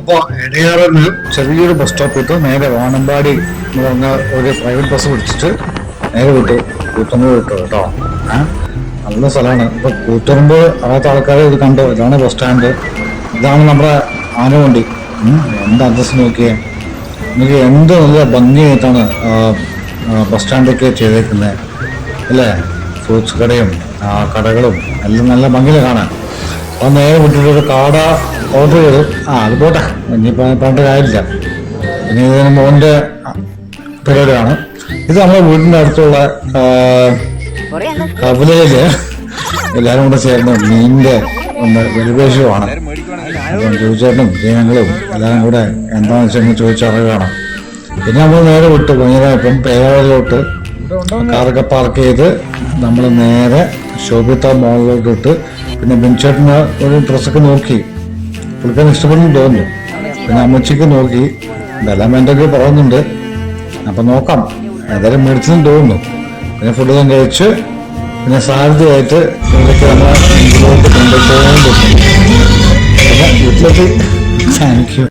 അപ്പോൾ എടയാറിന് ചെറിയൊരു bus stop വിട്ട് നേരെ വാനമ്പാടി എന്ന് പറഞ്ഞ ഒരു പ്രൈവറ്റ് ബസ് പിടിച്ചിട്ട് നേരെ വിട്ടു കൂത്തുറമ്പ് വിട്ടു കേട്ടോ. നല്ല സ്ഥലമാണ്. ഇപ്പൊ കൂത്തുറമ്പ് അറിയാത്ത ആൾക്കാരെ ഇത് കണ്ടോ, ഇതാണ് ബസ് സ്റ്റാൻഡ്, ഇതാണ് നമ്മുടെ ആനവണ്ടി. എന്താ അഡ്രസ് നോക്കിയേ, എനിക്ക് എന്ത് നല്ല ഭംഗിയായിട്ടാണ് ബസ് സ്റ്റാൻഡൊക്കെ ചെയ്തേക്കുന്നത് അല്ലേ. ഫ്രൂട്ട്സ് കടയും കടകളും എല്ലാം നല്ല ഭംഗിയിൽ കാണാൻ. അപ്പം നേരെ വിട്ടിട്ടൊരു കാട ഓർഡർ ചെയ്തു. അത് പോട്ടെ, ഇനിയിപ്പോൾ പറഞ്ഞിട്ട് കാര്യമില്ല. ഇനി ഇതിന് മോൻ്റെ പരിപാടിയാണ്. ഇത് നമ്മുടെ വീടിൻ്റെ അടുത്തുള്ള കവലയില് എല്ലാവരും കൂടെ ചേർന്ന് മീനിൻ്റെ ഒന്ന് പരിവേഷമാണ്. അപ്പം ചോദിച്ചേട്ടനും ജനങ്ങളും എല്ലാവരും കൂടെ എന്താണെന്ന് വെച്ചാൽ ചോദിച്ചറിയുകയാണ്. പിന്നെ നമ്മൾ നേരെ വിട്ടു ഇപ്പം പേരാളിലോട്ട് കാറൊക്കെ പാർക്ക് ചെയ്ത് നമ്മൾ നേരെ ശോഭിത മോളിലോട്ട് ഇട്ട് പിന്നെ ബെഞ്ചേട്ടന് ഒരു ഡ്രസ്സൊക്കെ നോക്കി, പുള്ളിക്കാരൻ ഇഷ്ടപ്പെടുന്നു തോന്നുന്നു. പിന്നെ അമ്മച്ചിക്ക് നോക്കി, ഇതെല്ലാം എന്തൊക്കെ പറയുന്നുണ്ട്. അപ്പം നോക്കാം, ഏതായാലും മേടിച്ചെന്ന് തോന്നുന്നു. പിന്നെ ഫുഡെല്ലാം കഴിച്ച് പിന്നെ സാരഥിയായിട്ട് ഇവിടേക്ക് നമ്മളെ വീട്ടിലോട്ട് കൊണ്ടുപോകുന്നു. പിന്നെ വീട്ടിലെത്തി. Thank you.